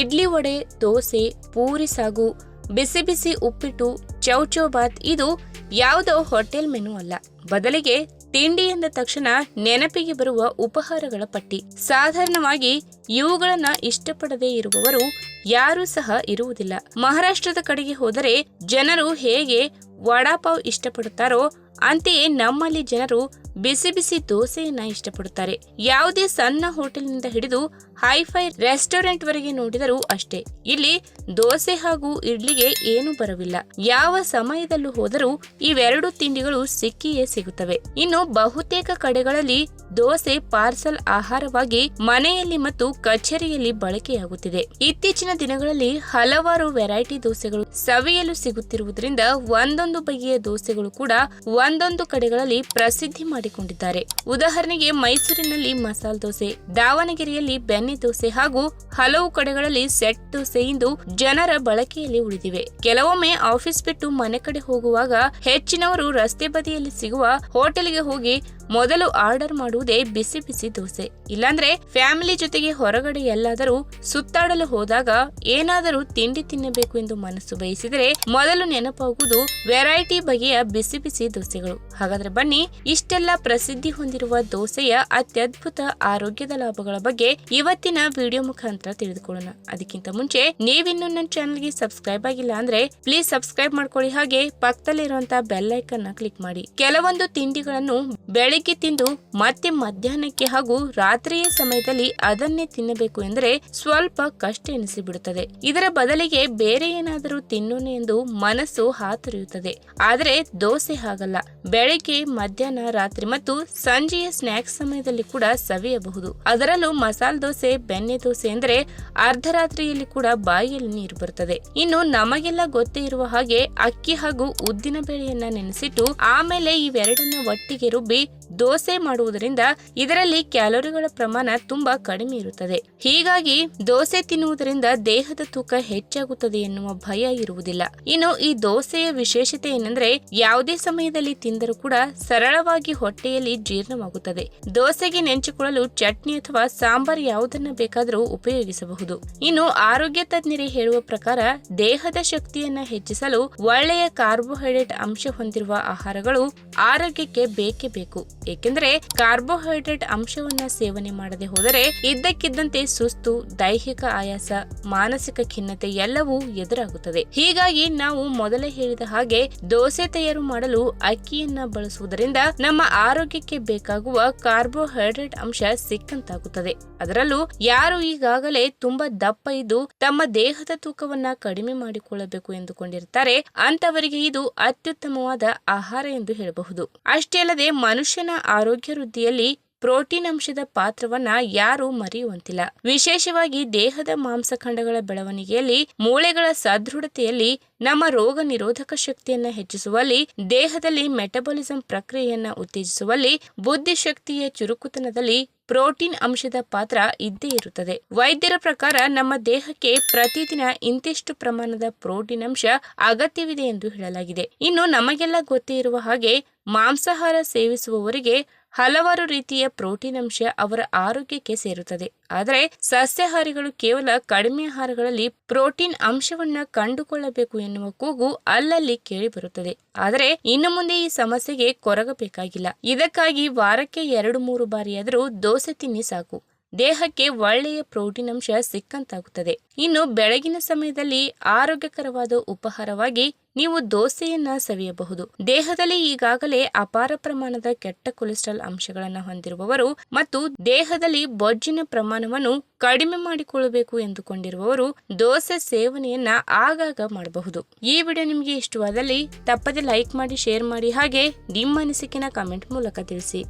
ಇಡ್ಲಿ ವಡೆ, ದೋಸೆ, ಪೂರಿ ಸಾಗು, ಬಿಸಿ ಬಿಸಿ ಉಪ್ಪಿಟ್ಟು, ಚೌಚೌಬಾತ್ ಇದು ಯಾವುದೋ ಹೋಟೆಲ್ ಮೆನು ಅಲ್ಲ. ಬದಲಿಗೆ ತಿಂಡಿ ಎಂದ ತಕ್ಷಣ ನೆನಪಿಗೆ ಬರುವ ಉಪಹಾರಗಳ ಪಟ್ಟಿ. ಸಾಧಾರಣವಾಗಿ ಇವುಗಳನ್ನ ಇಷ್ಟಪಡದೇ ಇರುವವರು ಯಾರೂ ಸಹ ಇರುವುದಿಲ್ಲ. ಮಹಾರಾಷ್ಟ್ರದ ಕಡೆಗೆ ಹೋದರೆ ಜನರು ಹೇಗೆ ವಡಾಪಾವ್ ಇಷ್ಟಪಡುತ್ತಾರೋ ಅಂತೆಯೇ ನಮ್ಮಲ್ಲಿ ಜನರು ಬಿಸಿ ಬಿಸಿ ದೋಸೆಯನ್ನ ಇಷ್ಟಪಡುತ್ತಾರೆ. ಯಾವುದೇ ಸಣ್ಣ ಹೋಟೆಲ್ನಿಂದ ಹಿಡಿದು ಹೈಫೈ ರೆಸ್ಟೋರೆಂಟ್ ವರೆಗೆ ನೋಡಿದರೂ ಅಷ್ಟೇ. ಇಲ್ಲಿ ದೋಸೆ ಹಾಗೂ ಇಡ್ಲಿಗೆ ಏನು ಬರವಿಲ್ಲ. ಯಾವ ಸಮಯದಲ್ಲೂ ಹೋದರೂ ಇವೆರಡು ತಿಂಡಿಗಳು ಸಿಕ್ಕಿಯೇ ಸಿಗುತ್ತವೆ. ಇನ್ನು ಬಹುತೇಕ ಕಡೆಗಳಲ್ಲಿ ದೋಸೆ ಪಾರ್ಸಲ್ ಆಹಾರವಾಗಿ ಮನೆಯಲ್ಲಿ ಮತ್ತು ಕಚೇರಿಯಲ್ಲಿ ಬಳಕೆಯಾಗುತ್ತಿದೆ. ಇತ್ತೀಚಿನ ದಿನಗಳಲ್ಲಿ ಹಲವಾರು ವೆರೈಟಿ ದೋಸೆಗಳು ಸವಿಯಲು ಸಿಗುತ್ತಿರುವುದರಿಂದ ಒಂದೊಂದು ಬಗೆಯ ದೋಸೆಗಳು ಕೂಡ ಒಂದೊಂದು ಕಡೆಗಳಲ್ಲಿ ಪ್ರಸಿದ್ಧಿ ಮಾಡಿಕೊಂಡಿದ್ದಾರೆ. ಉದಾಹರಣೆಗೆ ಮೈಸೂರಿನಲ್ಲಿ ಮಸಾಲೆ ದೋಸೆ, ದಾವಣಗೆರೆಯಲ್ಲಿ ಬೆಣ್ಣೆ ದೋಸೆ ಹಾಗೂ ಹಲವು ಕಡೆಗಳಲ್ಲಿ ಸೆಟ್ ದೋಸೆ ಇಂದು ಜನರ ಬಳಕೆಯಲ್ಲಿ ಉಳಿದಿವೆ. ಕೆಲವೊಮ್ಮೆ ಆಫೀಸ್ ಬಿಟ್ಟು ಮನೆ ಕಡೆ ಹೋಗುವಾಗ ಹೆಚ್ಚಿನವರು ರಸ್ತೆ ಬದಿಯಲ್ಲಿ ಸಿಗುವ ಹೋಟೆಲ್ಗೆ ಹೋಗಿ ಮೊದಲು ಆರ್ಡರ್ ಮಾಡುವುದೇ ಬಿಸಿ ಬಿಸಿ ದೋಸೆ. ಇಲ್ಲಾಂದ್ರೆ ಫ್ಯಾಮಿಲಿ ಜೊತೆಗೆ ಹೊರಗಡೆ ಎಲ್ಲಾದರೂ ಸುತ್ತಾಡಲು ಹೋದಾಗ ಏನಾದರೂ ತಿಂಡಿ ತಿನ್ನಬೇಕು ಎಂದು ಮನಸ್ಸು ಬಯಸಿದರೆ ಮೊದಲು ನೆನಪಾಗುವುದು ವೆರೈಟಿ ಬಗೆಯ ಬಿಸಿ ಬಿಸಿ ದೋಸೆಗಳು. ಹಾಗಾದ್ರೆ ಬನ್ನಿ, ಇಷ್ಟೆಲ್ಲ ಪ್ರಸಿದ್ಧಿ ಹೊಂದಿರುವ ದೋಸೆಯ ಅತ್ಯದ್ಭುತ ಆರೋಗ್ಯದ ಲಾಭಗಳ ಬಗ್ಗೆ ಇವತ್ತಿನ ವಿಡಿಯೋ ಮುಖಾಂತರ ತಿಳಿದುಕೊಳ್ಳೋಣ. ಅದಕ್ಕಿಂತ ಮುಂಚೆ ನೀವಿನ್ನೂ ನನ್ನ ಚಾನೆಲ್ಗೆ ಸಬ್ಸ್ಕ್ರೈಬ್ ಆಗಿಲ್ಲ ಅಂದ್ರೆ ಪ್ಲೀಸ್ ಸಬ್ಸ್ಕ್ರೈಬ್ ಮಾಡ್ಕೊಳ್ಳಿ. ಹಾಗೆ ಪಕ್ಕದಲ್ಲಿರುವಂತಹ ಬೆಲ್ ಐಕನ್ ನ ಕ್ಲಿಕ್ ಮಾಡಿ. ಕೆಲವೊಂದು ತಿಂಡಿಗಳನ್ನು ಬೆಳಿಗ್ಗೆ ತಿಂದು ಮತ್ತೆ ಮಧ್ಯಾಹ್ನಕ್ಕೆ ಹಾಗೂ ರಾತ್ರಿಯ ಸಮಯದಲ್ಲಿ ಅದನ್ನೇ ತಿನ್ನಬೇಕು ಎಂದರೆ ಸ್ವಲ್ಪ ಕಷ್ಟ ಎನಿಸಿಬಿಡುತ್ತದೆ. ಇದರ ಬದಲಿಗೆ ಬೇರೆ ಏನಾದರೂ ತಿನ್ನೋಣ ಎಂದು ಮನಸ್ಸು ಹಾತೊರೆಯುತ್ತದೆ. ಆದರೆ ದೋಸೆ ಹಾಗಲ್ಲ. ಬೆಳಿಗ್ಗೆ, ಮಧ್ಯಾಹ್ನ, ರಾತ್ರಿ ಮತ್ತು ಸಂಜೆಯ ಸ್ನಾಕ್ಸ್ ಸಮಯದಲ್ಲಿ ಕೂಡ ಸವಿಯಬಹುದು. ಅದರಲ್ಲೂ ಮಸಾಲೆ ದೋಸೆ, ಬೆಣ್ಣೆ ದೋಸೆ ಎಂದರೆ ಅರ್ಧರಾತ್ರಿಯಲ್ಲಿ ಕೂಡ ಬಾಯಿಯಲ್ಲಿ ನೀರು ಬರುತ್ತದೆ. ಇನ್ನು ನಮಗೆಲ್ಲ ಗೊತ್ತೇ ಇರುವ ಹಾಗೆ ಅಕ್ಕಿ ಹಾಗೂ ಉದ್ದಿನ ಬೇಳೆಯನ್ನ ನೆನೆಸಿಟ್ಟು ಆಮೇಲೆ ಇವೆರಡನ್ನ ಒಟ್ಟಿಗೆ ರುಬ್ಬಿ ದೋಸೆ ಮಾಡುವುದರಿಂದ ಇದರಲ್ಲಿ ಕ್ಯಾಲೋರಿಗಳ ಪ್ರಮಾಣ ತುಂಬಾ ಕಡಿಮೆ ಇರುತ್ತದೆ. ಹೀಗಾಗಿ ದೋಸೆ ತಿನ್ನುವುದರಿಂದ ದೇಹದ ತೂಕ ಹೆಚ್ಚಾಗುತ್ತದೆ ಎನ್ನುವ ಭಯ ಇರುವುದಿಲ್ಲ. ಇನ್ನು ಈ ದೋಸೆಯ ವಿಶೇಷತೆ ಏನಂದ್ರೆ ಯಾವುದೇ ಸಮಯದಲ್ಲಿ ತಿಂದರೂ ಕೂಡ ಸರಳವಾಗಿ ಹೊಟ್ಟೆಯಲ್ಲಿ ಜೀರ್ಣವಾಗುತ್ತದೆ. ದೋಸೆಗೆ ನೆಂಚಿಕೊಳ್ಳಲು ಚಟ್ನಿ ಅಥವಾ ಸಾಂಬಾರ್ ಯಾವುದನ್ನ ಬೇಕಾದರೂ ಉಪಯೋಗಿಸಬಹುದು. ಇನ್ನು ಆರೋಗ್ಯ ತಜ್ಞರೇ ಹೇಳುವ ಪ್ರಕಾರ ದೇಹದ ಶಕ್ತಿಯನ್ನ ಹೆಚ್ಚಿಸಲು ಒಳ್ಳೆಯ ಕಾರ್ಬೋಹೈಡ್ರೇಟ್ ಅಂಶ ಹೊಂದಿರುವ ಆಹಾರಗಳು ಆರೋಗ್ಯಕ್ಕೆ ಬೇಕೇ ಬೇಕು. ಏಕೆಂದರೆ ಕಾರ್ಬೋಹೈಡ್ರೇಟ್ ಅಂಶವನ್ನ ಸೇವನೆ ಮಾಡದೆ ಹೋದರೆ ಇದ್ದಕ್ಕಿದ್ದಂತೆ ಸುಸ್ತು, ದೈಹಿಕ ಆಯಾಸ, ಮಾನಸಿಕ ಖಿನ್ನತೆ ಎಲ್ಲವೂ ಎದುರಾಗುತ್ತದೆ. ಹೀಗಾಗಿ ನಾವು ಮೊದಲೇ ಹೇಳಿದ ಹಾಗೆ ದೋಸೆ ತಯಾರು ಮಾಡಲು ಅಕ್ಕಿಯನ್ನ ಬಳಸುವುದರಿಂದ ನಮ್ಮ ಆರೋಗ್ಯಕ್ಕೆ ಬೇಕಾಗುವ ಕಾರ್ಬೋಹೈಡ್ರೇಟ್ ಅಂಶ ಸಿಕ್ಕಂತಾಗುತ್ತದೆ. ಅದರಲ್ಲೂ ಯಾರು ಈಗಾಗಲೇ ತುಂಬಾ ದಪ್ಪ ಇದ್ದು ತಮ್ಮ ದೇಹದ ತೂಕವನ್ನ ಕಡಿಮೆ ಮಾಡಿಕೊಳ್ಳಬೇಕು ಎಂದುಕೊಂಡಿರುತ್ತಾರೆ ಅಂತವರಿಗೆ ಇದು ಅತ್ಯುತ್ತಮವಾದ ಆಹಾರ ಎಂದು ಹೇಳಬಹುದು. ಅಷ್ಟೇ ಅಲ್ಲದೆ ಮನುಷ್ಯನ ಆರೋಗ್ಯ ವೃದ್ಧಿಯಲ್ಲಿ ಪ್ರೋಟೀನ್ ಅಂಶದ ಪಾತ್ರವನ್ನ ಯಾರೂ ಮರೆಯುವಂತಿಲ್ಲ. ವಿಶೇಷವಾಗಿ ದೇಹದ ಮಾಂಸಖಂಡಗಳ ಬೆಳವಣಿಗೆಯಲ್ಲಿ, ಮೂಳೆಗಳ ಸದೃಢತೆಯಲ್ಲಿ, ನಮ್ಮ ರೋಗ ನಿರೋಧಕ ಶಕ್ತಿಯನ್ನ ಹೆಚ್ಚಿಸುವಲ್ಲಿ, ದೇಹದಲ್ಲಿ ಮೆಟಬಾಲಿಸಂ ಪ್ರಕ್ರಿಯೆಯನ್ನ ಉತ್ತೇಜಿಸುವಲ್ಲಿ, ಬುದ್ಧಿಶಕ್ತಿಯ ಚುರುಕುತನದಲ್ಲಿ ಪ್ರೋಟೀನ್ ಅಂಶದ ಪಾತ್ರ ಇದ್ದೇ ಇರುತ್ತದೆ. ವೈದ್ಯರ ಪ್ರಕಾರ ನಮ್ಮ ದೇಹಕ್ಕೆ ಪ್ರತಿದಿನ ಇಂತಿಷ್ಟು ಪ್ರಮಾಣದ ಪ್ರೋಟೀನ್ ಅಂಶ ಅಗತ್ಯವಿದೆ ಎಂದು ಹೇಳಲಾಗಿದೆ. ಇನ್ನು ನಮಗೆಲ್ಲ ಗೊತ್ತೇ ಇರುವ ಹಾಗೆ ಮಾಂಸಾಹಾರ ಸೇವಿಸುವವರಿಗೆ ಹಲವಾರು ರೀತಿಯ ಪ್ರೋಟೀನ್ ಅಂಶ ಅವರ ಆರೋಗ್ಯಕ್ಕೆ ಸೇರುತ್ತದೆ. ಆದರೆ ಸಸ್ಯಾಹಾರಿಗಳು ಕೇವಲ ಕಡಿಮೆ ಆಹಾರಗಳಲ್ಲಿ ಪ್ರೋಟೀನ್ ಅಂಶವನ್ನ ಕಂಡುಕೊಳ್ಳಬೇಕು ಎನ್ನುವ ಕೂಗು ಅಲ್ಲಲ್ಲಿ ಕೇಳಿ ಬರುತ್ತದೆ. ಆದರೆ ಇನ್ನು ಮುಂದೆ ಈ ಸಮಸ್ಯೆಗೆ ಕೊರಗಬೇಕಾಗಿಲ್ಲ. ಇದಕ್ಕಾಗಿ ವಾರಕ್ಕೆ 2-3 ಬಾರಿಯಾದರೂ ದೋಸೆ ತಿನ್ನಿ ಸಾಕು. ದೇಹಕ್ಕೆ ಒಳ್ಳೆಯ ಪ್ರೋಟೀನ್ ಅಂಶ ಸಿಕ್ಕಂತಾಗುತ್ತದೆ. ಇನ್ನು ಬೆಳಗಿನ ಸಮಯದಲ್ಲಿ ಆರೋಗ್ಯಕರವಾದ ಉಪಹಾರವಾಗಿ ನೀವು ದೋಸೆಯನ್ನ ಸವಿಯಬಹುದು. ದೇಹದಲ್ಲಿ ಈಗಾಗಲೇ ಅಪಾರ ಪ್ರಮಾಣದ ಕೆಟ್ಟ ಕೊಲೆಸ್ಟ್ರಾಲ್ ಅಂಶಗಳನ್ನು ಹೊಂದಿರುವವರು ಮತ್ತು ದೇಹದಲ್ಲಿ ಬೊಜ್ಜಿನ ಪ್ರಮಾಣವನ್ನು ಕಡಿಮೆ ಮಾಡಿಕೊಳ್ಳಬೇಕು ಎಂದುಕೊಂಡಿರುವವರು ದೋಸೆ ಸೇವನೆಯನ್ನ ಆಗಾಗ ಮಾಡಬಹುದು. ಈ ವಿಡಿಯೋ ನಿಮಗೆ ಇಷ್ಟವಾದಲ್ಲಿ ತಪ್ಪದೆ ಲೈಕ್ ಮಾಡಿ, ಶೇರ್ ಮಾಡಿ, ಹಾಗೆ ನಿಮ್ಮ ಅನಿಸಿಕೆನ ಕಾಮೆಂಟ್ ಮೂಲಕ ತಿಳಿಸಿ.